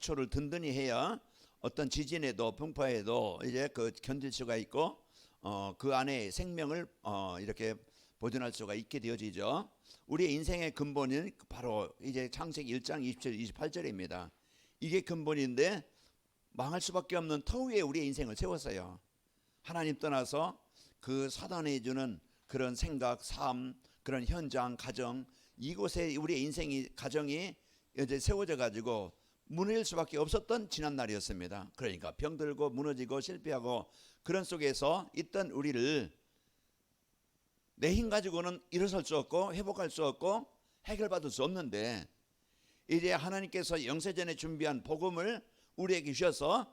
기초를 든든히 해야 어떤 지진에도 풍파에도 이제 그 견딜 수가 있고 그 안에 생명을 이렇게 보존할 수가 있게 되어지죠. 우리의 인생의 근본은 바로 이제 창세기 1장 27, 28절입니다. 이게 근본인데 망할 수밖에 없는 터 위에 우리의 인생을 세웠어요. 하나님 떠나서 그 사단이 주는 그런 생각, 삶, 그런 현장, 가정, 이곳에 우리의 인생이 가정이 이제 세워져 가지고 무너질 수밖에 없었던 지난 날이었습니다. 그러니까 병들고 무너지고 실패하고 그런 속에서 있던 우리를 내 힘 가지고는 일어설 수 없고 회복할 수 없고 해결받을 수 없는데 이제 하나님께서 영세전에 준비한 복음을 우리에게 주셔서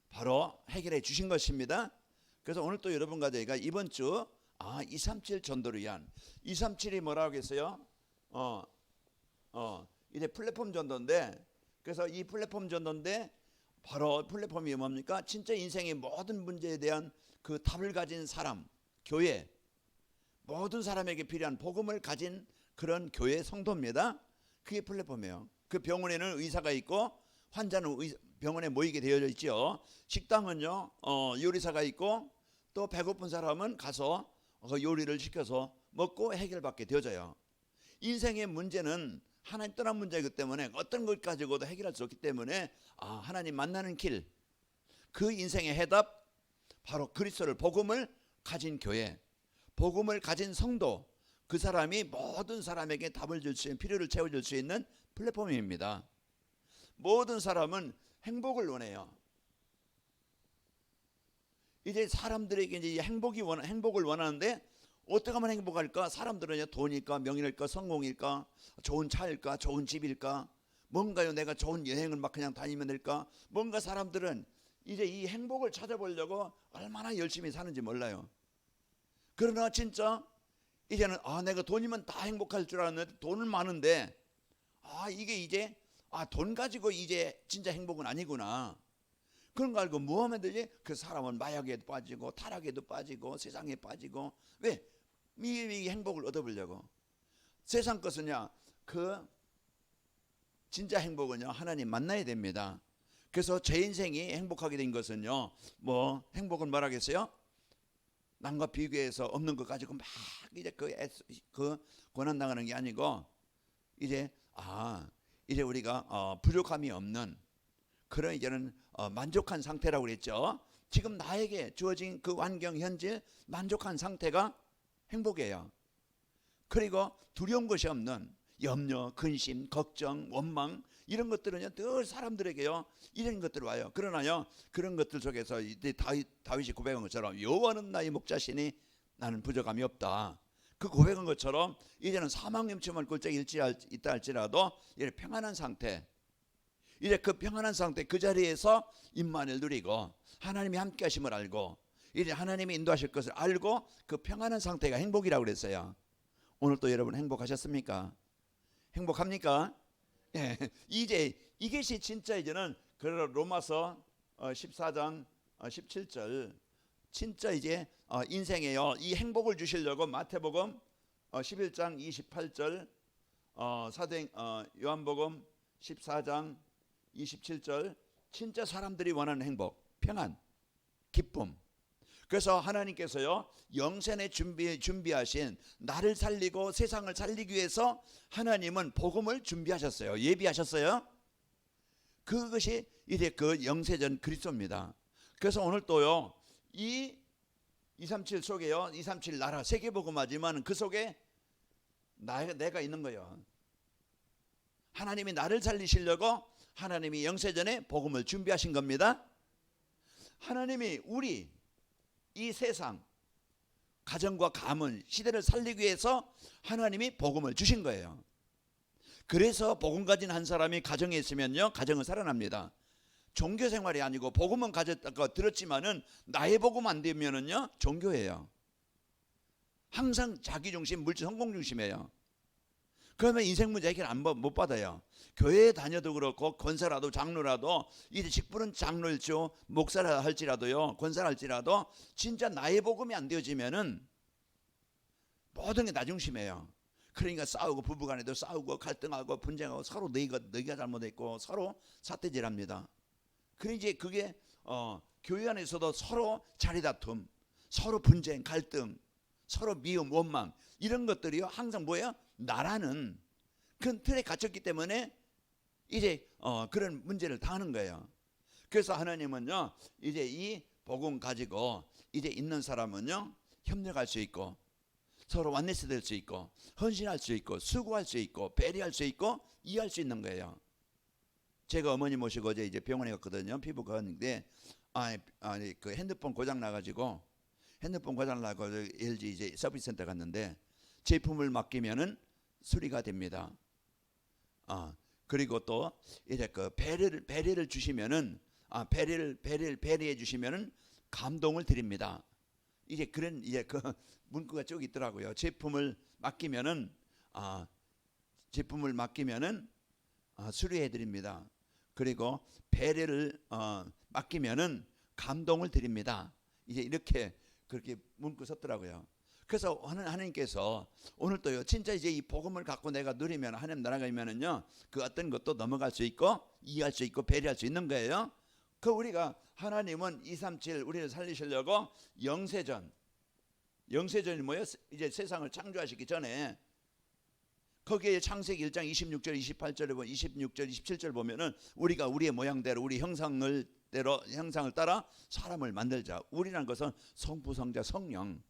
바로 해결해 주신 것입니다. 그래서 오늘 또 여러분과 저희가 이번 주 237 전도를 위한 237이 뭐라고 했어요? 이제 플랫폼 전도인데, 그래서 이 플랫폼 전도인데 바로 플랫폼이 뭡니까? 진짜 인생의 모든 문제에 대한 그 답을 가진 사람, 교회, 모든 사람에게 필요한 복음을 가진 그런 교회 성도입니다. 그게 플랫폼이에요. 그 병원에는 의사가 있고 환자는 병원에 모이게 되어 있죠. 식당은요 요리사가 있고 또 배고픈 사람은 가서 요리를 시켜서 먹고 해결받게 되어져요. 인생의 문제는 하나님 떠난 문제이기 때문에 어떤 것 가지고도 해결할 수 없기 때문에 하나님 만나는 길, 그 인생의 해답 바로 그리스도를 복음을 가진 교회, 복음을 가진 성도, 그 사람이 모든 사람에게 답을 줄 수 있는, 필요를 채워줄 수 있는 플랫폼입니다. 모든 사람은 행복을 원해요. 이제 사람들에게 이제 행복을 원하는데 어떻게 하면 행복할까? 사람들은 돈일까, 명예일까, 성공일까, 좋은 차일까, 좋은 집일까, 뭔가요? 내가 좋은 여행을 막 그냥 다니면 될까? 뭔가 사람들은 이제 이 행복을 찾아보려고 얼마나 열심히 사는지 몰라요. 그러나 진짜 이제는 내가 돈이면 다 행복할 줄 알았는데 돈은 많은데 이게 이제 돈 가지고 이제 진짜 행복은 아니구나. 그런 거 알고 뭐 하면 되지? 그 사람은 마약에도 빠지고 타락에도 빠지고 세상에 빠지고. 왜? 이 행복을 얻어보려고. 세상 것은요, 그 진짜 행복은요 하나님 만나야 됩니다. 그래서 제 인생이 행복하게 된 것은요, 뭐 행복은 뭐라겠어요? 남과 비교해서 없는 것 가지고 막 이제 그 고난 당하는 게 아니고 이제 이제 우리가 부족함이 없는 그런 이제는 만족한 상태라고 그랬죠. 지금 나에게 주어진 그 환경 현재 만족한 상태가 행복이에요. 그리고 두려운 것이 없는 염려, 근심, 걱정, 원망 이런 것들은요 늘 사람들에게요 이런 것들 와요. 그러나요 그런 것들 속에서 이제 다윗이 고백한 것처럼 여호와는 나의 목자시니 나는 부족함이 없다. 그 고백한 것처럼 이제는 사망 염치만 꼴짝이 있다 할지라도 이제 평안한 상태, 이제 그 평안한 상태 그 자리에서 임만을 누리고 하나님이 함께 하심을 알고 이제 하나님이 인도하실 것을 알고 그 평안한 상태가 행복이라고 그랬어요. 오늘 또 여러분 행복하셨습니까? 행복합니까? 예. 이제 이것이 진짜 이제는 로마서 14장 17절 진짜 이제 인생에요 이 행복을 주시려고 마태복음 11장 28절 요한복음 14장 27절 진짜 사람들이 원하는 행복, 평안, 기쁨. 그래서 하나님께서요 영생에 준비하신 나를 살리고 세상을 살리기 위해서 하나님은 복음을 준비하셨어요. 예비하셨어요. 그것이 이제 그 영세전 그리스도입니다. 그래서 오늘 또요 이 237 속에요 237 나라 세계복음하지만 그 속에 내가 있는 거예요. 하나님이 나를 살리시려고 하나님이 영세전에 복음을 준비하신 겁니다. 하나님이 우리 이 세상 가정과 가문 시대를 살리기 위해서 하나님이 복음을 주신 거예요. 그래서 복음 가진 한 사람이 가정에 있으면요 가정은 살아납니다. 종교 생활이 아니고 복음은 가졌다가 들었지만은 나의 복음 안 되면은요 종교예요. 항상 자기 중심, 물질 성공 중심이에요. 그러면 인생 문제 해결 못 받아요. 교회에 다녀도 그렇고 권사라도 장로라도 이제 직분은 장로일지요 목사라 할지라도요 권사라 할지라도 진짜 나의 복음이 안 되어지면은 모든 게 나 중심이에요. 그러니까 싸우고, 부부간에도 싸우고 갈등하고 분쟁하고 서로 너희가 잘못했고 서로 삿대질합니다. 그래 이제 그게 교회 안에서도 서로 자리다툼, 서로 분쟁, 갈등, 서로 미움, 원망, 이런 것들이요 항상 뭐예요? 나라는 큰 틀에 갇혔기 때문에 이제 그런 문제를 당하는 거예요. 그래서 하나님은요 이제 이 복음 가지고 이제 있는 사람은요 협력할 수 있고, 서로 완네스 될 수 있고, 헌신할 수 있고, 수고할 수 있고, 배려할 수 있고, 이해할 수 있는 거예요. 제가 어머니 모시고 어제 이제 병원에 갔거든요. 피부과 갔는데 그 핸드폰 고장 나가지고 LG 이제 서비스 센터 갔는데 제품을 맡기면은 수리가 됩니다. 그리고 또 이제 그 배려를 주시면은 배려해 주시면은 감동을 드립니다. 이제 그런 이제 그 문구가 쭉 있더라고요. 제품을 맡기면은 수리해 드립니다. 그리고 배려를 맡기면은 감동을 드립니다. 이제 이렇게 그렇게 문구 썼더라고요. 그래서 하나님께서 오늘도요 진짜 이제 이 복음을 갖고 내가 누리면 하나님 나라가 이면은요 그 어떤 것도 넘어갈 수 있고 이해할 수 있고 배려할 수 있는 거예요. 그 우리가 하나님은 237 우리를 살리시려고 영세전이 뭐예요? 이제 세상을 창조하시기 전에 거기에 창세기 1장 26절 28절에 보면 26절 27절 보면은 우리가 우리의 모양대로 우리 형상을 따라 사람을 만들자. 우리라는 것은 성부 성자 성령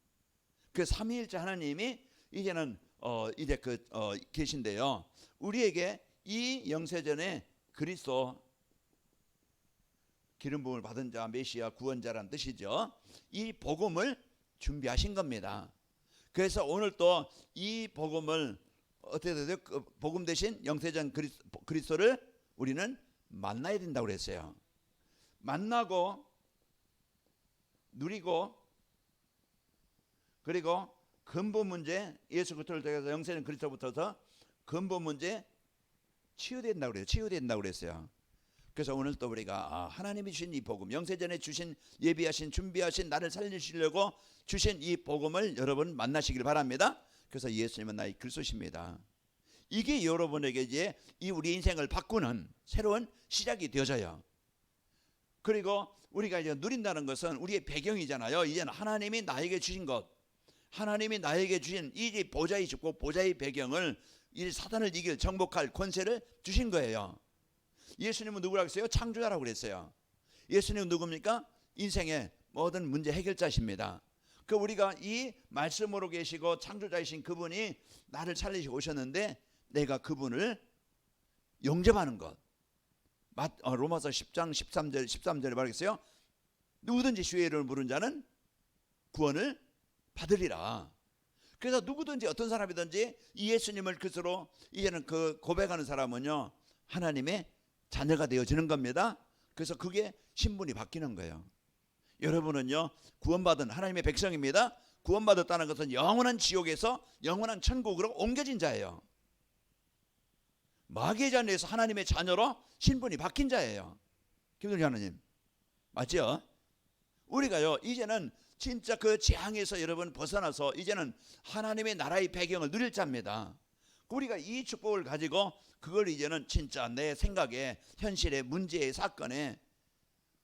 그 삼위일체 하나님이 이제는 이제 계신데요. 우리에게 이 영세전에 그리스도 기름 부음을 받은 자 메시아 구원자란 뜻이죠. 이 복음을 준비하신 겁니다. 그래서 오늘 또 이 복음을 어떻게 되죠? 복음 대신 영세전 그리스도를 우리는 만나야 된다고 그랬어요. 만나고 누리고 그리고 근본 문제 예수 그리스도를 통해서 영세전 그리스도부터서 근본 문제 치유된다고 그래요. 치유된다고 그랬어요. 그래서 오늘 또 우리가 하나님이 주신 이 복음, 영세전에 주신 예비하신 준비하신 나를 살리시려고 주신 이 복음을 여러분 만나시길 바랍니다. 그래서 예수님은 나의 그리스도십니다. 이게 여러분에게 이제 이 우리 인생을 바꾸는 새로운 시작이 되어져요. 그리고 우리가 이제 누린다는 것은 우리의 배경이잖아요. 이제는 하나님이 나에게 주신 것, 하나님이 나에게 주신 이 보좌의 축복, 보좌의 배경을 이 사단을 이길 정복할 권세를 주신 거예요. 예수님은 누구라고 했어요? 창조자라고 그랬어요. 예수님은 누굽니까? 인생의 모든 문제 해결자십니다. 그 우리가 이 말씀으로 계시고 창조자이신 그분이 나를 살리시고 오셨는데 내가 그분을 영접하는 것. 로마서 10장 13절에 말했어요. 누구든지 주의 이름을 부른 자는 구원을 받으리라. 그래서 누구든지 어떤 사람이든지 이 예수님을 그리스도로 이제는 그 고백하는 사람은요 하나님의 자녀가 되어지는 겁니다. 그래서 그게 신분이 바뀌는 거예요. 여러분은요 구원받은 하나님의 백성입니다. 구원받았다는 것은 영원한 지옥에서 영원한 천국으로 옮겨진 자예요. 마귀의 자녀에서 하나님의 자녀로 신분이 바뀐 자예요. 김동희 하나님 맞죠? 우리가요 이제는 진짜 그 재앙에서 여러분 벗어나서 이제는 하나님의 나라의 배경을 누릴 자입니다. 우리가 이 축복을 가지고 그걸 이제는 진짜 내 생각에 현실의 문제의 사건에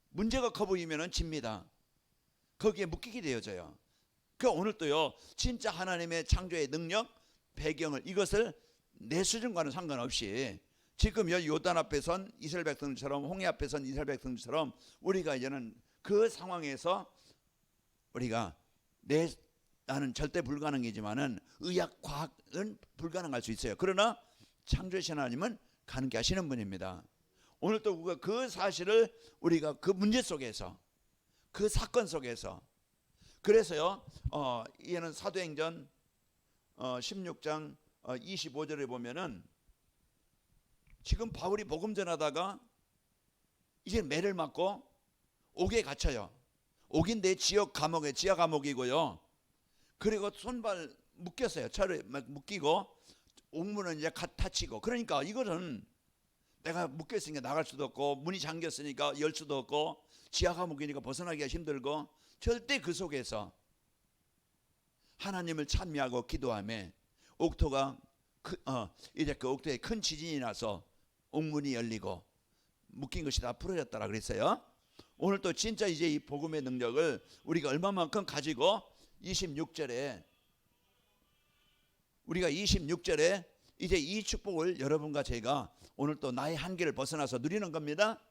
문제가 커 보이면은 집니다. 거기에 묶이게 되어져요. 그 오늘도요 진짜 하나님의 창조의 능력 배경을 이것을 내 수준과는 상관없이 지금 요단 앞에 선 이스라엘 백성들처럼 홍해 앞에 선 이스라엘 백성들처럼 우리가 이제는 그 상황에서 우리가 나는 절대 불가능이지만은 의학 과학은 불가능할 수 있어요. 그러나 창조주신 하나님은 가능케 하시는 분입니다. 오늘 또 그 사실을 우리가 그 문제 속에서 그 사건 속에서 그래서요 이제는 사도행전 16장 25절에 보면은 지금 바울이 복음 전하다가 이제 매를 맞고 옥에 갇혀요. 옥인데 지하 감옥이고요. 그리고 손발 묶였어요. 차를 묶이고 옥문은 이제 닫히고. 그러니까 이거는 내가 묶였으니까 나갈 수도 없고 문이 잠겼으니까 열 수도 없고 지하 감옥이니까 벗어나기가 힘들고 절대 그 속에서 하나님을 찬미하고 기도하며 옥토가 이제 그 옥토에 큰 지진이 나서 옥문이 열리고 묶인 것이 다 풀어졌다라 그랬어요. 오늘 또 진짜 이제 이 복음의 능력을 우리가 얼마만큼 가지고 26절에 우리가 26절에 이제 이 축복을 여러분과 제가 오늘 또 나의 한계를 벗어나서 누리는 겁니다.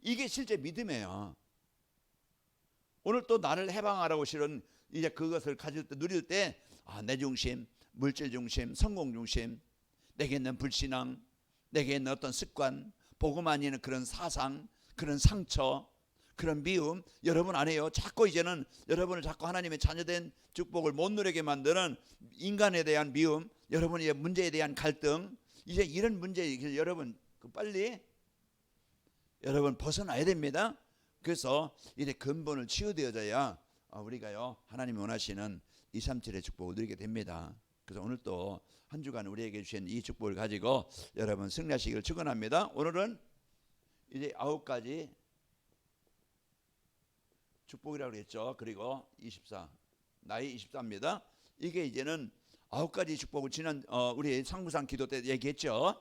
이게 실제 믿음이에요. 오늘 또 나를 해방하라고 실은 이제 그것을 가질 때 누릴 때 내 중심, 물질 중심, 성공 중심, 내게 있는 불신앙, 내게 있는 어떤 습관, 복음 아니는 그런 사상, 그런 상처, 그런 미움 여러분 안에요. 자꾸 이제는 여러분을 자꾸 하나님의 자녀된 축복을 못 누리게 만드는 인간에 대한 미움, 여러분의 문제에 대한 갈등, 이제 이런 문제 여러분 빨리 여러분 벗어나야 됩니다. 그래서 이제 근본을 치유되어져야 우리가요 하나님이 원하시는 237의 축복을 누리게 됩니다. 그래서 오늘 또 한 주간 우리에게 주신 이 축복을 가지고 여러분 승리하시기를 축원합니다. 오늘은 이제 9가지 축복이라고 그랬죠. 그리고 24 나이 24입니다. 이게 이제는 9가지 축복을 지난 우리 상부상 기도 때 얘기했죠.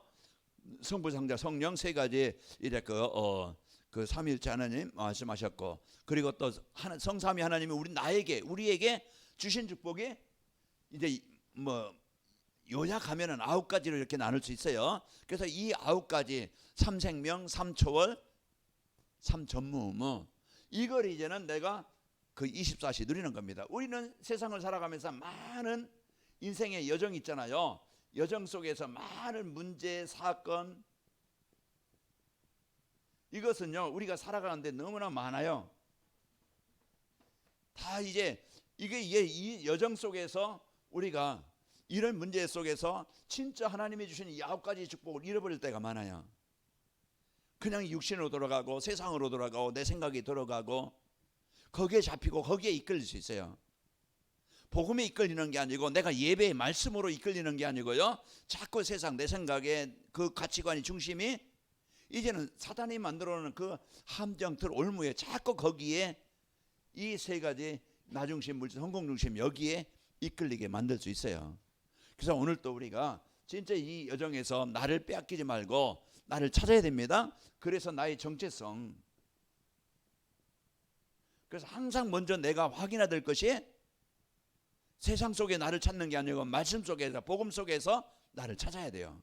성부상자 성령 세 가지 이제 그 삼위일체 하나님 말씀하셨고, 그리고 또 성삼위 하나님이 우리에게 주신 축복이 이제 요약하면은 9가지로 이렇게 나눌 수 있어요. 그래서 이 9가지 삼생명, 삼초월, 삼전무후무 이걸 이제는 내가 그 24시 누리는 겁니다. 우리는 세상을 살아가면서 많은 인생의 여정이 있잖아요. 여정 속에서 많은 문제, 사건 이것은요 우리가 살아가는데 너무나 많아요. 다 이게 이 여정 속에서 우리가 이런 문제 속에서 진짜 하나님이 주신 이 9가지 축복을 잃어버릴 때가 많아요. 그냥 육신으로 돌아가고 세상으로 돌아가고 내 생각이 돌아가고 거기에 잡히고 거기에 이끌릴 수 있어요. 복음에 이끌리는 게 아니고 내가 예배의 말씀으로 이끌리는 게 아니고요. 자꾸 세상 내 생각에 그 가치관이 중심이 이제는 사단이 만들어놓은 그 함정틀 올무에 자꾸 거기에 이 세 가지 나중심, 물질, 성공중심 여기에 이끌리게 만들 수 있어요. 그래서 오늘 또 우리가 진짜 이 여정에서 나를 빼앗기지 말고 나를 찾아야 됩니다. 그래서 나의 정체성, 그래서 항상 먼저 내가 확인해야 될 것이 세상 속에 나를 찾는 게 아니고 말씀 속에서 복음 속에서 나를 찾아야 돼요.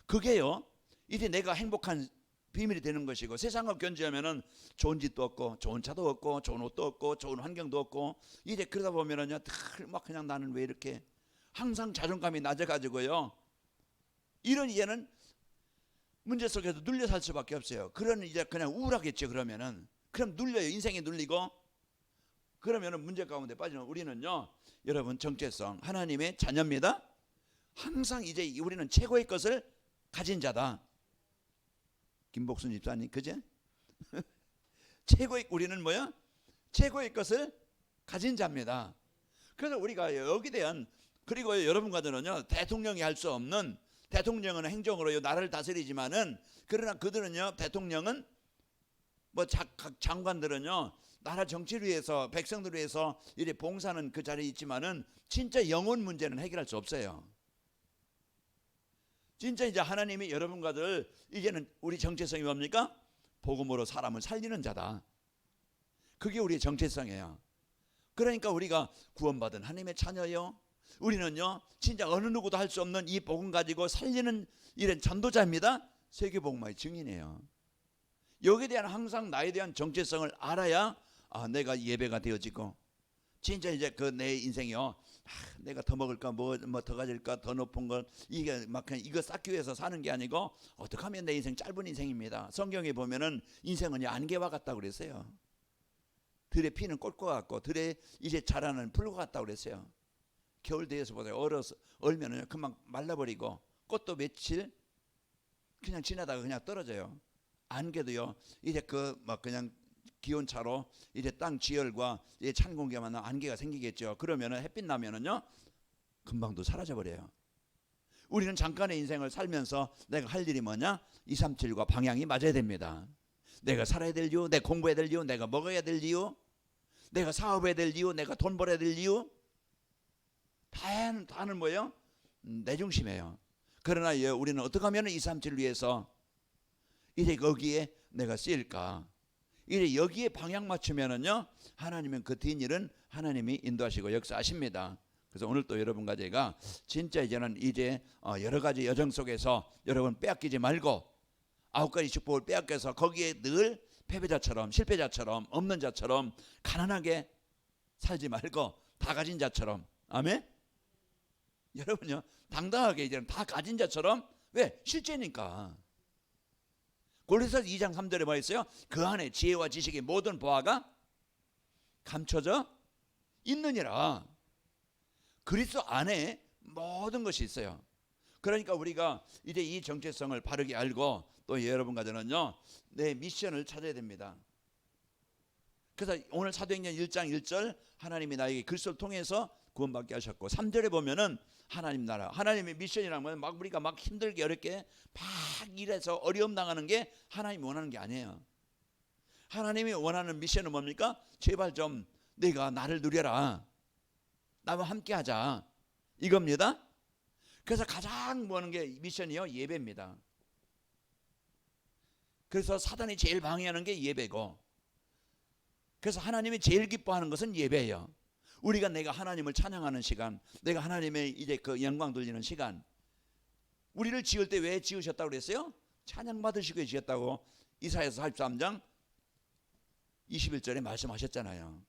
그게요 이제 내가 행복한 비밀이 되는 것이고, 세상과 견지하면은 좋은 집도 없고 좋은 차도 없고 좋은 옷도 없고 좋은 환경도 없고 이제 그러다 보면은요 막 그냥 나는 왜 이렇게 항상 자존감이 낮아가지고요 이런 이제는 문제 속에서 눌려 살 수밖에 없어요. 그런 이제 그냥 우울하겠죠. 그러면은 그럼 눌려요. 인생이 눌리고 그러면은 문제 가운데 빠지는 우리는요 여러분 정체성 하나님의 자녀입니다. 항상 이제 우리는 최고의 것을 가진 자다. 김복순 집사님 그제? 우리는 뭐야? 최고의 것을 가진 자입니다. 그래서 우리가 여기 대한, 그리고 여러분과들은요 대통령이 할 수 없는, 대통령은 행정으로 나라를 다스리지만은 그러나 그들은요 대통령은 각 장관들은요 나라 정치를 위해서 백성들을 위해서 이래 봉사는 그 자리에 있지만은 진짜 영혼 문제는 해결할 수 없어요. 진짜 이제 하나님이 여러분과들 이제는 우리 정체성이 뭡니까? 복음으로 사람을 살리는 자다. 그게 우리의 정체성이에요. 그러니까 우리가 구원받은 하나님의 자녀요. 우리는요 진짜 어느 누구도 할 수 없는 이 복음 가지고 살리는 이런 전도자입니다. 세계복음화의 증인이에요. 여기에 대한 항상 나에 대한 정체성을 알아야 내가 예배가 되어지고 진짜 이제 그 내 인생이요 내가 더 먹을까 뭐 더 가질까 더 높은 걸 이게 막 그냥 이거 쌓기 위해서 사는 게 아니고 어떻게 하면 내 인생 짧은 인생입니다. 성경에 보면은 인생은 안개와 같다고 그랬어요. 들에 피는 꽃과 같고 들에 이제 자라는 풀과 같다고 그랬어요. 겨울 되어서보다 얼면은 금방 말라버리고 꽃도 며칠 그냥 지나다가 그냥 떨어져요. 안개도요 이제 그냥 기온차로 이제 땅 지열과 이제 찬 공기가 만나 안개가 생기겠죠. 그러면은 햇빛 나면은요 금방도 사라져 버려요. 우리는 잠깐의 인생을 살면서 내가 할 일이 뭐냐? 237과 방향이 맞아야 됩니다. 내가 살아야 될 이유, 내가 공부해야 될 이유, 내가 먹어야 될 이유, 내가 사업해야 될 이유, 내가 돈 벌어야 될 이유, 다는 뭐예요? 내 중심이에요. 그러나 우리는 어떻게 하면 237을 위해서 이제 거기에 내가 쓰일까? 이제 여기에 방향 맞추면은요, 하나님은 그 뒷일은 하나님이 인도하시고 역사하십니다. 그래서 오늘 또 여러분과 제가 진짜 이제는 여러 가지 여정 속에서 여러분 빼앗기지 말고 9가지 축복을 빼앗겨서 거기에 늘 패배자처럼 실패자처럼 없는 자처럼 가난하게 살지 말고 다 가진 자처럼, 아멘? 여러분요, 당당하게 이제는 다 가진 자처럼, 왜? 실제니까. 골로새서 2장 3절에 뭐 있어요? 그 안에 지혜와 지식의 모든 보화가 감춰져 있느니라. 그리스도 안에 모든 것이 있어요. 그러니까 우리가 이제 이 정체성을 바르게 알고 또 여러분과 저는요, 내 미션을 찾아야 됩니다. 그래서 오늘 사도행전 1장 1절 하나님이 나에게 그리스도를 통해서 구원받게 하셨고, 3절에 보면은 하나님 나라, 하나님의 미션이라면 막 우리가 막 힘들게 어렵게 막 일해서 어려움 당하는 게 하나님이 원하는 게 아니에요. 하나님이 원하는 미션은 뭡니까? 제발 좀 내가 나를 누려라, 나와 함께 하자, 이겁니다. 그래서 가장 원하는 게 미션이요, 예배입니다. 그래서 사단이 제일 방해하는 게 예배고, 그래서 하나님이 제일 기뻐하는 것은 예배예요. 우리가 내가 하나님을 찬양하는 시간, 내가 하나님의 이제 그 영광 돌리는 시간. 우리를 지을 때 왜 지으셨다고 그랬어요? 찬양 받으시기 위해 지었다고 이사야서 43장 21절에 말씀하셨잖아요.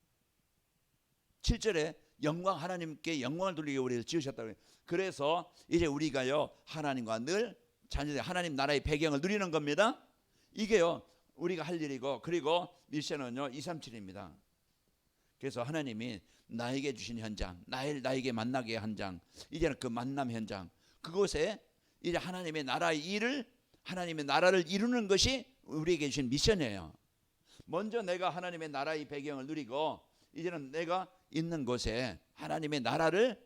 7절에 영광, 하나님께 영광을 돌리기 위해 우리를 지으셨다고. 그래서 이제 우리가요, 하나님과 늘 자녀들 하나님 나라의 배경을 누리는 겁니다. 이게요, 우리가 할 일이고, 그리고 미션은요 237입니다. 그래서 하나님이 나에게 주신 현장, 나에게 만나게 한 현장, 이제는 그 만남 현장, 그곳에 이제 하나님의 나라의 일을, 하나님의 나라를 이루는 것이 우리에게 주신 미션이에요. 먼저 내가 하나님의 나라의 배경을 누리고, 이제는 내가 있는 곳에 하나님의 나라를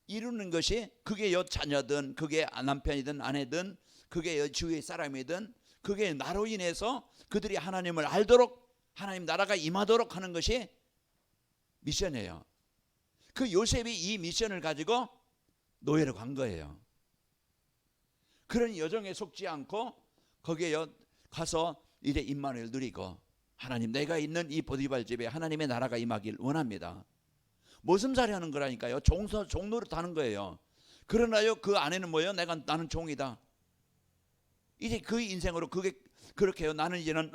이루는 것이, 그게 자녀든, 그게 남편이든 아내든, 그게 주위의 사람이든, 그게 나로 인해서 그들이 하나님을 알도록, 하나님 나라가 임하도록 하는 것이 미션이에요. 그 요셉이 이 미션을 가지고 노예로 간 거예요. 그런 여정에 속지 않고 거기에 가서 이제 임마누엘 누리고, 하나님 내가 있는 이 보디발 집에 하나님의 나라가 임하길 원합니다. 모슴살이 하는 거라니까요. 종노릇 하는 거예요. 그러나요, 그 안에는 뭐예요? 나는 종이다. 이제 그 인생으로 그렇게 해요. 나는 이제는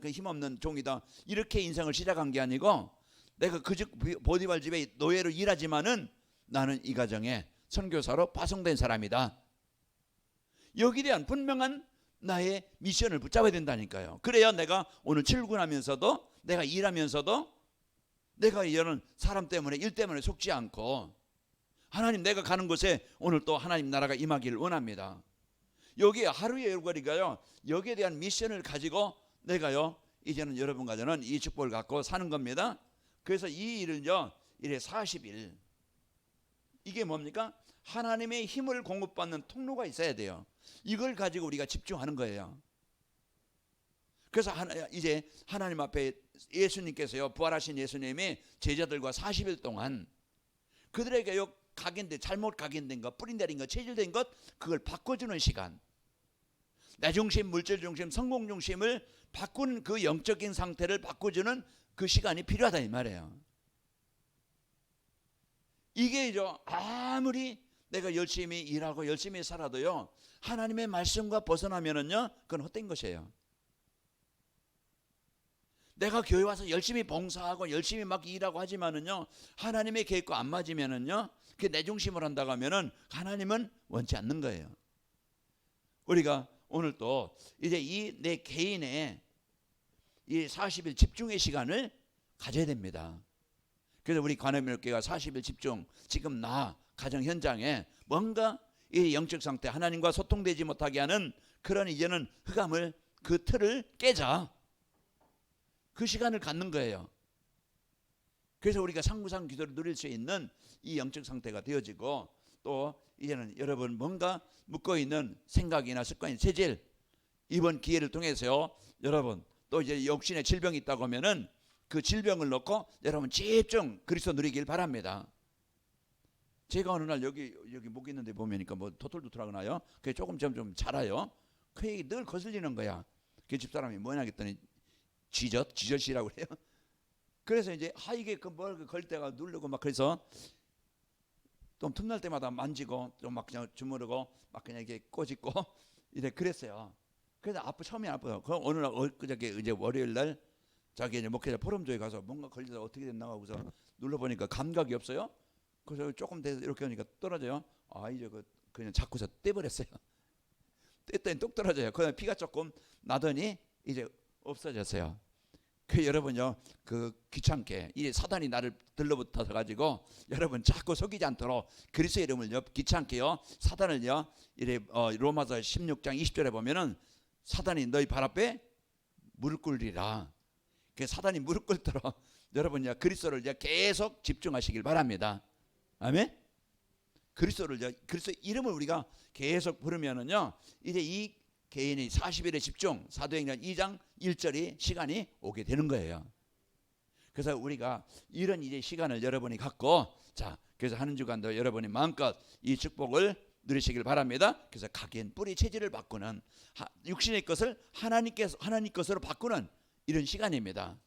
그 힘없는 종이다, 이렇게 인생을 시작한 게 아니고, 내가 그즉 보디발 집에 노예로 일하지만은 나는 이 가정에 선교사로 파송된 사람이다. 여기에 대한 분명한 나의 미션을 붙잡아야 된다니까요. 그래야 내가 오늘 출근하면서도, 내가 일하면서도 내가 이제는 사람 때문에, 일 때문에 속지 않고, 하나님 내가 가는 곳에 오늘 또 하나님 나라가 임하기를 원합니다. 여기에 하루의 일과리가요, 여기에 대한 미션을 가지고 내가요, 이제는 여러분과 저는 이 축복을 갖고 사는 겁니다. 그래서 이 일은요, 이래 40일, 이게 뭡니까? 하나님의 힘을 공급받는 통로가 있어야 돼요. 이걸 가지고 우리가 집중하는 거예요. 그래서 이제 하나님 앞에 예수님께서요, 부활하신 예수님이 제자들과 40일 동안 그들에게요, 각인된, 잘못 각인된 것, 뿌리내린 것, 체질된 것, 그걸 바꿔주는 시간, 내 중심, 물질 중심, 성공 중심을 바꾸는, 그 영적인 상태를 바꿔주는 그 시간이 필요하다 이 말이에요. 이게 아무리 내가 열심히 일하고 열심히 살아도요, 하나님의 말씀과 벗어나면은요, 그건 헛된 것이에요. 내가 교회 와서 열심히 봉사하고 열심히 막 일하고 하지만은요, 하나님의 계획과 안 맞으면은요, 그게 내 중심을 한다고 하면은 하나님은 원치 않는 거예요. 우리가 오늘 또 이제 이 내 개인의 이 40일 집중의 시간을 가져야 됩니다. 그래서 우리 관음교회가 40일 집중, 지금 나 가정 현장에 뭔가 이 영적 상태, 하나님과 소통되지 못하게 하는 그런 이제는 흑암을, 그 틀을 깨자, 그 시간을 갖는 거예요. 그래서 우리가 상부상 기도를 누릴 수 있는 이 영적 상태가 되어지고, 또 이제는 여러분 뭔가 묶어있는 생각이나 습관이, 체질, 이번 기회를 통해서요, 여러분 또 이제 육신의 질병이 있다고 하면은 그 질병을 놓고 여러분 집중 그리스도 누리길 바랍니다. 제가 어느 날 여기 목 있는데 보면니까 뭐 도툴도툴하거나요. 그게 조금 점점 자라요. 그 얘기 늘 거슬리는 거야. 그 집사람이 뭐냐 했더니 지젓이라고 그래요. 그래서 이제 이게 뭘 걸 때가 누르고 막 그래서 좀 틈날 때마다 만지고 좀 막 그냥 주무르고 막 그냥 이렇게 꼬집고 이래 그랬어요. 그래서 처음에 아파요. 그 어느 날 그저께 이제 월요일 날 자기 이제 목회자 포럼조에 가서 뭔가 걸리다 어떻게 됐나 하고서 눌러보니까 감각이 없어요. 그래서 조금 돼서 이렇게 하니까 떨어져요. 이제 그냥 자꾸서 떼버렸어요. 뗐더니 뚝 떨어져요. 그다음에 피가 조금 나더니 이제 없어졌어요. 그 여러분요, 그 귀찮게 이 사단이 나를 들러붙어서 가지고 여러분 자꾸 속이지 않도록 그리스도의 이름을요 귀찮게요 사단을요 이래 로마서 16장 20절에 보면은 사단이 너희 발 앞에 무릎 꿇리라. 그 사단이 무릎 꿇도록 여러분요 그리스도를 계속 집중하시길 바랍니다. 아멘. 그리스도 이름을 우리가 계속 부르면은요 이제 이 개인이 40일에 집중 사도행전 2장 1절이 시간이 오게 되는 거예요. 그래서 우리가 이런 이제 시간을 여러분이 갖고 그래서 하는 주간도 여러분이 마음껏 이 축복을 누리시길 바랍니다. 그래서 각인 뿌리 체질을 바꾸는 육신의 것을 하나님 것으로 바꾸는 이런 시간입니다.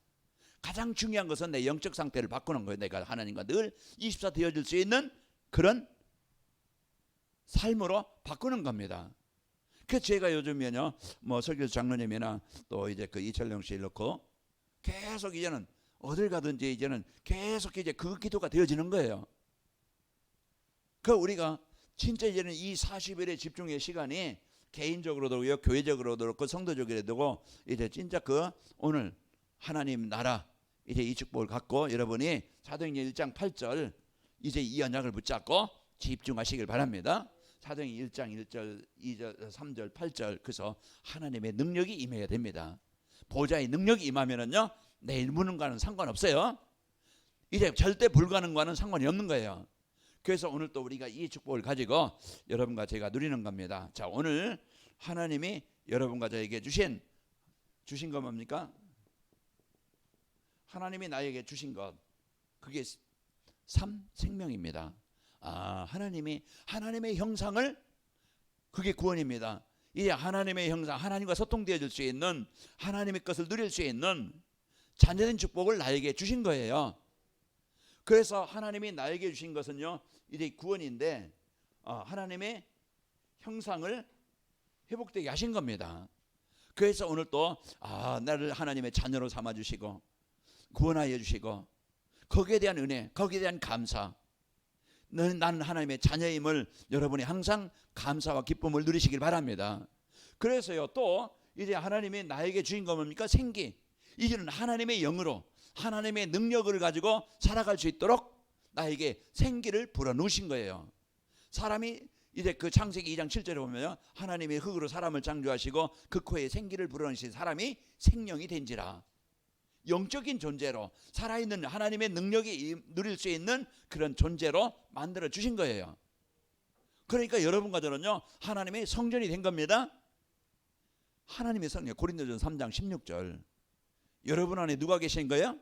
가장 중요한 것은 내 영적 상태를 바꾸는 거예요. 내가 하나님과 늘 24 되어질 수 있는 그런 삶으로 바꾸는 겁니다. 그래서 제가 요즘에는요 뭐 설교 장로님이나 또 이제 그 이철령 씨 넣고 계속 이제는 어딜 가든지 이제는 계속 이제 그 기도가 되어지는 거예요. 그 우리가 진짜 이제는 이 40일의 집중의 시간이 개인적으로도 그렇고 교회적으로도 그렇고 성도적으로도 그렇고 이제 진짜 오늘 하나님 나라 이제 이 축복을 갖고 여러분이 사도행전 1장 8절 이제 이 언약을 붙잡고 집중하시길 바랍니다. 사도행전 1장 1절 2절 3절 8절 그래서 하나님의 능력이 임해야 됩니다. 보좌의 능력이 임하면은요 내일 무는과는 상관없어요. 이제 절대 불가능과는 상관이 없는 거예요. 그래서 오늘 또 우리가 이 축복을 가지고 여러분과 제가 누리는 겁니다. 자, 오늘 하나님이 여러분과 저에게 주신 것 뭡니까? 하나님이 나에게 주신 것 그게 생명입니다. 하나님의 형상을 그게 구원입니다. 이제 하나님의 형상 하나님과 소통되어질 수 있는 하나님의 것을 누릴 수 있는 자녀된 축복을 나에게 주신 거예요. 그래서 하나님이 나에게 주신 것은요 이제 구원인데 하나님의 형상을 회복되게 하신 겁니다. 그래서 오늘 또 나를 하나님의 자녀로 삼아주시고 구원하여 주시고 거기에 대한 은혜 거기에 대한 감사 나는 하나님의 자녀임을 여러분이 항상 감사와 기쁨을 누리시길 바랍니다. 그래서요 또 이제 하나님이 나에게 주신 거 뭡니까? 생기. 이제는 하나님의 영으로 하나님의 능력을 가지고 살아갈 수 있도록 나에게 생기를 불어넣으신 거예요. 사람이 이제 그 창세기 2장 7절에 보면 하나님이 흙으로 사람을 창조하시고 그 코에 생기를 불어넣으신 사람이 생명이 된지라. 영적인 존재로 살아있는 하나님의 능력이 누릴 수 있는 그런 존재로 만들어 주신 거예요. 그러니까 여러분과 저는요 하나님의 성전이 된 겁니다. 하나님의 성전 고린도전서 3장 16절 여러분 안에 누가 계신 거예요?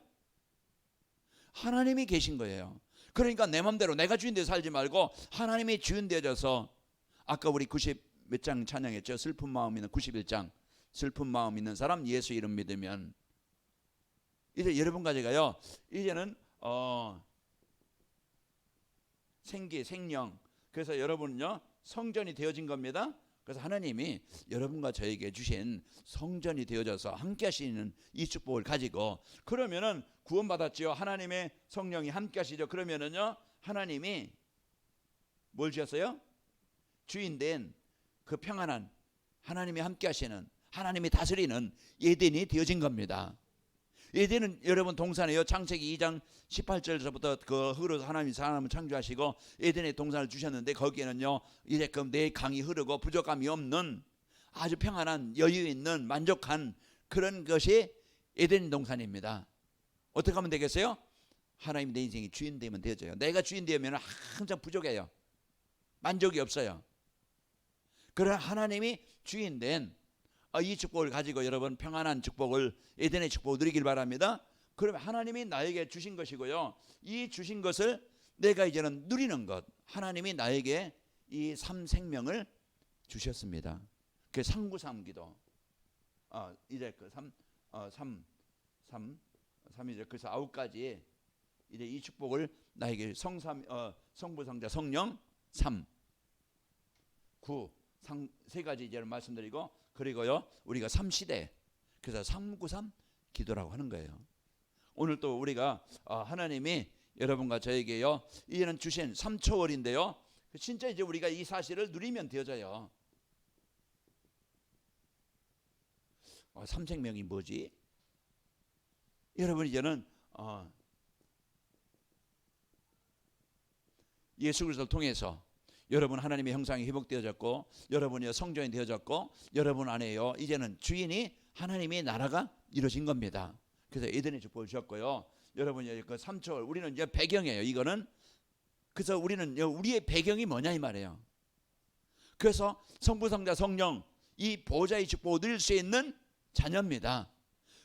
하나님이 계신 거예요. 그러니까 내 맘대로 내가 주인 되어 살지 말고 하나님이 주인 되어져서 아까 우리 90 몇 장 찬양했죠. 슬픈 마음 있는 91장 슬픈 마음 있는 사람 예수 이름 믿으면 이제 여러분과 제가요 이제는 생기 생명 그래서 여러분은요 성전이 되어진 겁니다. 그래서 하나님이 여러분과 저에게 주신 성전이 되어져서 함께 하시는 이 축복을 가지고 그러면은 구원받았지요. 하나님의 성령이 함께 하시죠. 그러면은요 하나님이 뭘 주셨어요? 주인된 그 평안한 하나님이 함께 하시는 하나님이 다스리는 에덴이 되어진 겁니다. 에덴은 여러분 동산이에요. 창세기 2장 18절에서부터 그 흙으로 하나님이 사람을 창조하시고 에덴의 동산을 주셨는데 거기에는요 이제끔 내 강이 흐르고 부족함이 없는 아주 평안한 여유 있는 만족한 그런 것이 에덴 동산입니다. 어떻게 하면 되겠어요? 하나님 내 인생이 주인 되면 되어져요. 내가 주인 되면 항상 부족해요. 만족이 없어요. 그러나 하나님이 주인 된 이 축복을 가지고 여러분 평안한 축복을 에덴의 축복을 누리길 바랍니다. 그러면 하나님이 나에게 주신 것이고요. 이 주신 것을 내가 이제는 누리는 것. 하나님이 나에게 이 삼생명을 주셨습니다. 그 상구삼기도. 이제 그 삼이제 그래서 9가지 이제 이 축복을 나에게 성부, 성자, 성령 3, 9, 세 가지 이제 말씀드리고, 그리고요 우리가 3시대, 그래서 393 기도라고 하는 거예요. 오늘 또 우리가 하나님이 여러분과 저에게요 이제는 주신 3초월인데요, 진짜 이제 우리가 이 사실을 누리면 되어져요. 삼생명이 뭐지? 여러분 이제는 예수 그리스도를 통해서 여러분 하나님의 형상이 회복되어졌고, 여러분이 성전이 되어졌고, 여러분 안에요 이제는 주인이 하나님의 나라가 이루어진 겁니다. 그래서 에덴의 축복을 주셨고요. 여러분이 그 3초월, 우리는 이제 배경이에요. 이거는 그래서 우리는 우리의 배경이 뭐냐 이 말이에요. 그래서 성부, 성자, 성령 이 보좌의 축복을 누릴 수 있는 자녀입니다.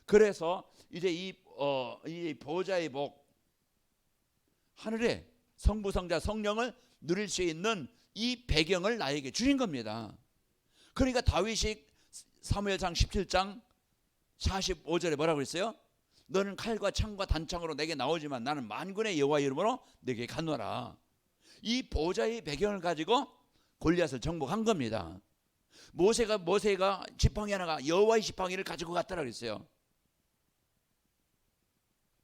그래서 이제 이 보좌의 복, 하늘에 성부, 성자, 성령을 누릴 수 있는 이 배경을 나에게 주신 겁니다. 그러니까 다윗이 사무엘상 17장 45절에 뭐라고 그랬어요? 너는 칼과 창과 단창으로 내게 나오지만 나는 만군의 여호와 이름으로 내게 가노라. 이 보좌의 배경을 가지고 골리앗을 정복한 겁니다. 모세가 지팡이 하나가 여호와의 지팡이를 가지고 갔다라고 그랬어요.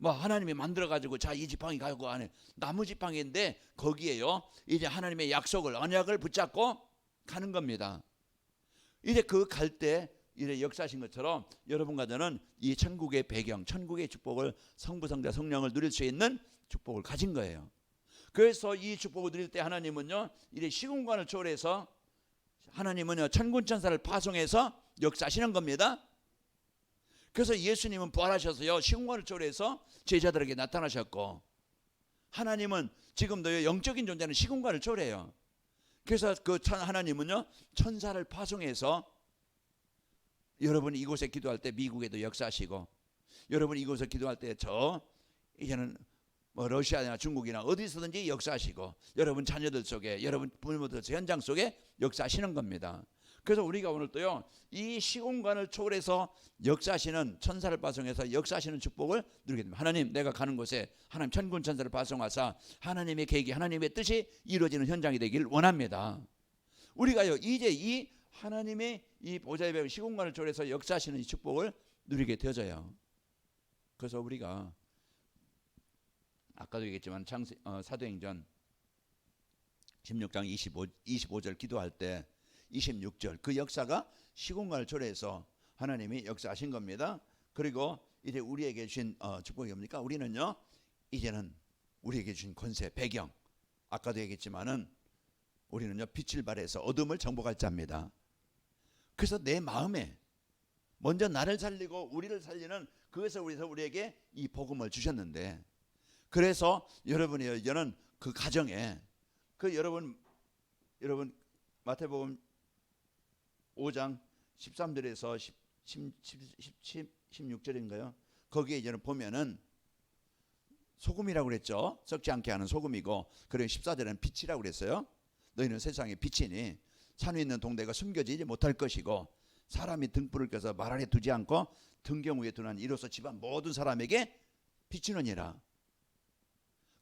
하나님이 만들어 가지고 자 이 지팡이 가지고 안에 나무 지팡이인데 거기에요 이제 하나님의 약속을, 언약을 붙잡고 가는 겁니다. 이제 그 갈 때 이제 역사하신 것처럼 여러분과 저는 이 천국의 배경, 천국의 축복을, 성부, 성자, 성령을 누릴 수 있는 축복을 가진 거예요. 그래서 이 축복을 누릴 때 하나님은요 이제 시공간을 초월해서 하나님은요 천군천사를 파송해서 역사하시는 겁니다. 그래서 예수님은 부활하셔서요 시공간을 초월해서 제자들에게 나타나셨고, 하나님은 지금도 영적인 존재는 시공간을 초월해요. 그래서 그 하나님은요 천사를 파송해서 여러분이 이곳에 기도할 때 미국에도 역사하시고, 여러분이 이곳에 기도할 때 이제는 러시아나 중국이나 어디서든지 역사하시고, 여러분 자녀들 속에, 여러분 부모들 현장 속에 역사하시는 겁니다. 그래서 우리가 오늘 또요 이 시공간을 초월해서 역사하시는 천사를 파송해서 역사하시는 축복을 누리게 됩니다. 하나님, 내가 가는 곳에 하나님 천군 천사를 파송하사 하나님의 계획이, 하나님의 뜻이 이루어지는 현장이 되길 원합니다. 우리가요 이제 이 하나님의 이 보좌의 배경, 시공간을 초월해서 역사하시는 이 축복을 누리게 되어져요. 그래서 우리가 아까도 얘기했지만 사도행전 16장 25절 기도할 때 26절 그 역사가 시공간을 초래해서 하나님이 역사하신 겁니다. 그리고 이제 우리에게 주신 축복이 뭡니까? 우리는요 이제는 우리에게 주신 권세, 배경, 아까도 얘기했지만은 우리는요 빛을 발해서 어둠을 정복할 자입니다. 그래서 내 마음에 먼저 나를 살리고 우리를 살리는 그것을 우리에게 이 복음을 주셨는데, 그래서 여러분이 이제는 그 가정에 여러분 마태복음 5장 13절에서 16절인가요? 거기에 이제는 보면은 소금이라고 그랬죠. 썩지 않게 하는 소금이고, 그리고 14절에는 빛이라고 그랬어요. 너희는 세상의 빛이니 산 위에 있는 동대가 숨겨지지 못할 것이고, 사람이 등불을 켜서 말 아래 두지 않고 등경 위에 두는 이로써 집안 모든 사람에게 비추느니라.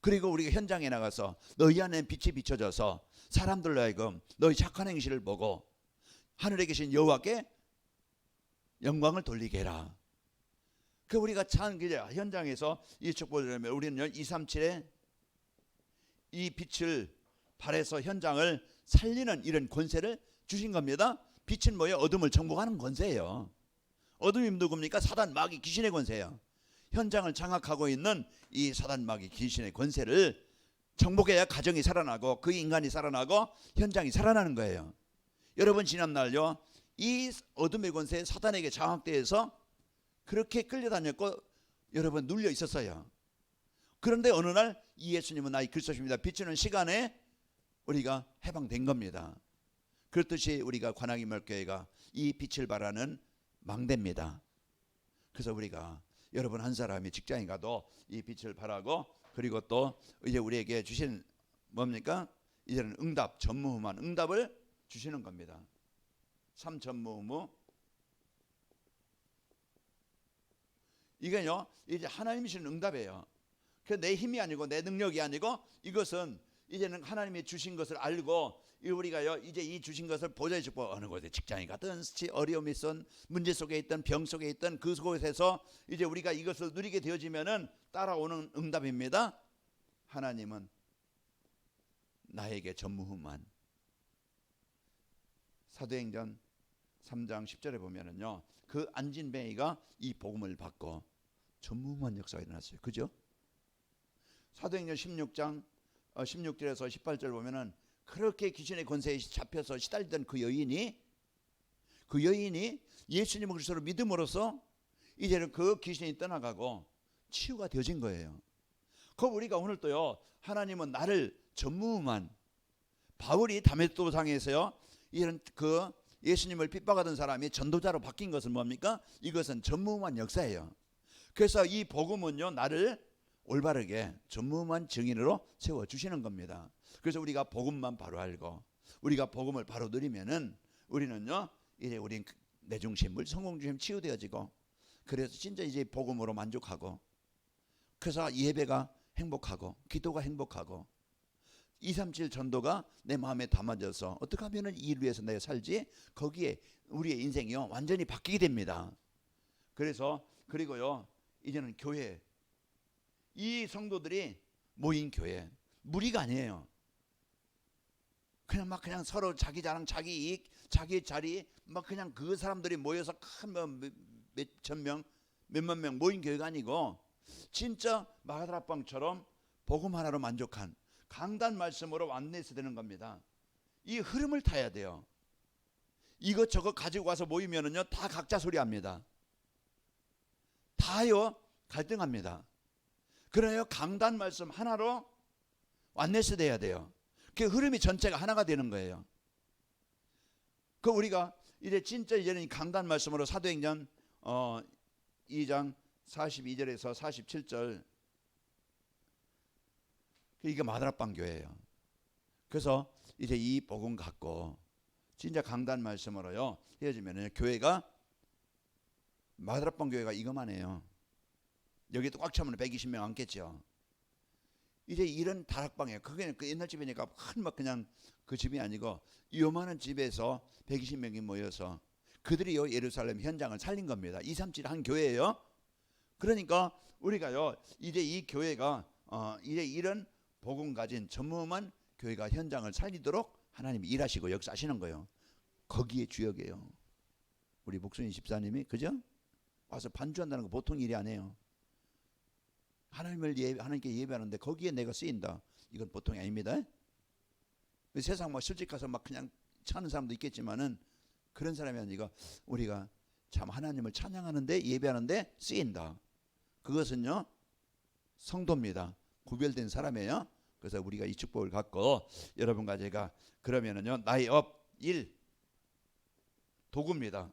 그리고 우리가 현장에 나가서 너희 안에 빛이 비춰져서 사람들로 하여금 너희 착한 행실을 보고 하늘에 계신 여호와께 영광을 돌리게 해라. 그 우리가 참 현장에서 이 축복을 들으면 우리는 237에 이 빛을 발해서 현장을 살리는 이런 권세를 주신 겁니다. 빛은 뭐예요? 어둠을 정복하는 권세예요. 어둠이 누굽니까? 사단, 마귀, 귀신의 권세예요. 현장을 장악하고 있는 이 사단, 마귀, 귀신의 권세를 정복해야 가정이 살아나고 그 인간이 살아나고 현장이 살아나는 거예요. 여러분 지난날요 이 어둠의 권세 사단에게 장악되어서 그렇게 끌려다녔고 여러분 눌려 있었어요. 그런데 어느 날 이 예수님은 나의 그리스도십니다 비추는 시간에 우리가 해방된 겁니다. 그렇듯이 우리가 관악인말교회가 이 빛을 발하는 망대입니다. 그래서 우리가 여러분 한 사람이 직장에 가도 이 빛을 발하고 그리고 또 이제 우리에게 주신 뭡니까? 이제는 응답, 전무후무한 응답을 주시는 겁니다. 3전무후무. 이게요, 이제 하나님이 주신 응답이에요. 그 내 힘이 아니고 내 능력이 아니고 이것은 이제는 하나님이 주신 것을 알고 우리가요 이제 이 주신 것을 보좌의 축복, 어느 곳에 직장에 가든 어려움이 있던 문제 속에 있던 병 속에 있던 그 곳에서 이제 우리가 이것을 누리게 되어지면은 따라오는 응답입니다. 하나님은 나에게 전무후무한. 사도행전 3장 10절에 보면은요, 그 안진뱅이가 이 복음을 받고 전무후무한 역사가 일어났어요. 그죠? 사도행전 16장 16절에서 18절 보면은 그렇게 귀신의 권세에 잡혀서 시달리던 그 여인이 예수님 그리스도를 믿음으로써 이제는 그 귀신이 떠나가고 치유가 되어진 거예요. 그 우리가 오늘 또요, 하나님은 나를 전무후무한, 바울이 다메섹도상에서요 이런 그 예수님을 핍박하던 사람이 전도자로 바뀐 것은 뭡니까? 이것은 전무후무한 역사예요. 그래서 이 복음은요 나를 올바르게 전무후무한 증인으로 세워주시는 겁니다. 그래서 우리가 복음만 바로 알고 우리가 복음을 바로 누리면은 우리는요 이제 우린 내 중심, 성공 중심 치유되어지고, 그래서 진짜 이제 복음으로 만족하고, 그래서 예배가 행복하고 기도가 행복하고 237 전도가 내 마음에 담아져서 어떻게 하면은 이 일을 위해서 내가 살지, 거기에 우리의 인생이요 완전히 바뀌게 됩니다. 그래서 그리고요 이제는 교회, 이 성도들이 모인 교회, 무리가 아니에요. 그냥 막 그냥 서로 자기 자랑, 자기 이익, 자기 자리, 막 그냥 그 사람들이 모여서 큰 몇천 명, 몇만 명 모인 교회가 아니고 진짜 마가다락방처럼 복음 하나로 만족한 강단 말씀으로 완내서 되는 겁니다. 이 흐름을 타야 돼요. 이것저것 가지고 와서 모이면은요 다 각자 소리합니다. 다요 갈등합니다. 그래요 강단 말씀 하나로 완내서 돼야 돼요. 그 흐름이 전체가 하나가 되는 거예요. 그 우리가 이제 진짜 이제는 강단 말씀으로 사도행전 2장 42절에서 47절, 이게 마다락방 교회예요. 그래서 이제 이 복음 갖고 진짜 강단 말씀으로요 헤어지면은 교회가, 마다락방 교회가 이것만 해요. 여기도 꽉 차면 120명 앉겠죠. 이제 이런 다락방에, 그게 그 옛날 집이니까 큰 막 그냥 그 집이 아니고 요만한 집에서 120명이 모여서 그들이요 예루살렘 현장을 살린 겁니다. 237 한 교회예요. 그러니까 우리가요 이제 이 교회가 이제 이런 복음 가진 전무후무한 교회가 현장을 살리도록 하나님이 일하시고 역사하시는 거예요. 거기에 주역이에요. 우리 목순이 집사님이, 그죠? 와서 반주한다는 거 보통 일이 아니에요. 하나님께 예배하는데 거기에 내가 쓰인다, 이건 보통이 아닙니다. 세상 막 술집 가서 막 그냥 차는 사람도 있겠지만은 그런 사람이 아니고 우리가 참 하나님을 찬양하는데 예배하는데 쓰인다. 그것은요 성도입니다. 구별된 사람이에요. 그래서 우리가 이 축복을 갖고 여러분과 제가 그러면은요 나의 업 1 도구입니다.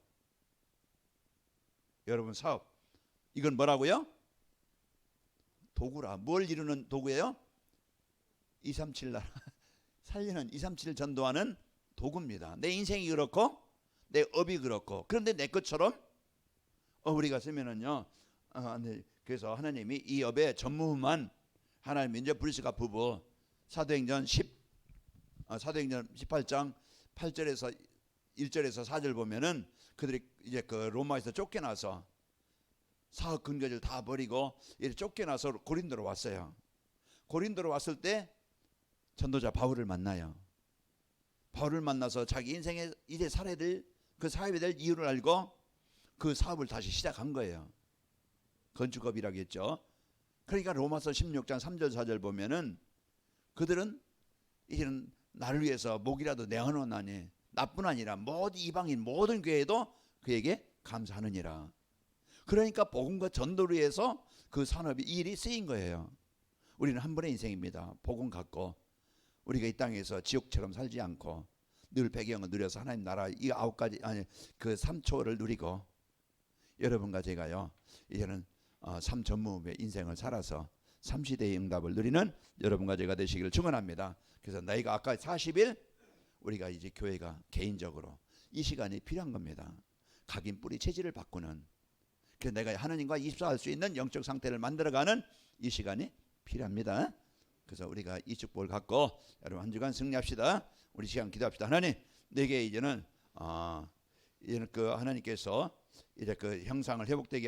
여러분 사업, 이건 뭐라고요? 도구라. 뭘 이루는 도구예요? 237 나라 살리는 237 전도하는 도구입니다. 내 인생이 그렇고 내 업이 그렇고, 그런데 내 것처럼 우리가 쓰면은요 그래서 하나님이 이 업에 전무후무한 하나님 이제 브리스가 부부, 사도행전 18장 8절에서 1절에서 4절 보면은 그들이 이제 그 로마에서 쫓겨나서 사업 근거지를 다 버리고 이렇게 쫓겨나서 고린도로 왔어요. 고린도로 왔을 때 전도자 바울을 만나요. 바울을 만나서 자기 인생에 이제 살아야 될, 그 사업에 될 이유를 알고 그 사업을 다시 시작한 거예요. 건축업이라겠죠. 그러니까 로마서 16장 3절 4절 보면은 그들은 이제는 나를 위해서 목이라도 내어놓으나니 나뿐 아니라 모든 이방인 모든 교회도 그에게 감사하느니라. 그러니까 복음과 전도를 위해서 그 산업이 일이 쓰인 거예요. 우리는 한 번의 인생입니다. 복음 갖고 우리가 이 땅에서 지옥처럼 살지 않고 늘 배경을 누려서 하나님 나라 이 9가지 아니 그 3초를 누리고, 여러분과 제가요 이제는 삶 전무후무의 인생을 살아서 삼시대의 응답을 누리는 여러분과 제가 되시기를 축원합니다. 그래서 나이가 아까 40일 우리가 이제 교회가 개인적으로 이 시간이 필요한 겁니다. 각인 뿌리 체질을 바꾸는, 그래서 내가 하나님과 입사할 수 있는 영적 상태를 만들어가는 이 시간이 필요합니다. 그래서 우리가 이 축복을 갖고 여러분 한 주간 승리합시다. 우리 시간 기도합시다. 하나님, 내게 이제는 그 하나님께서 이제 그 형상을 회복되게 하시고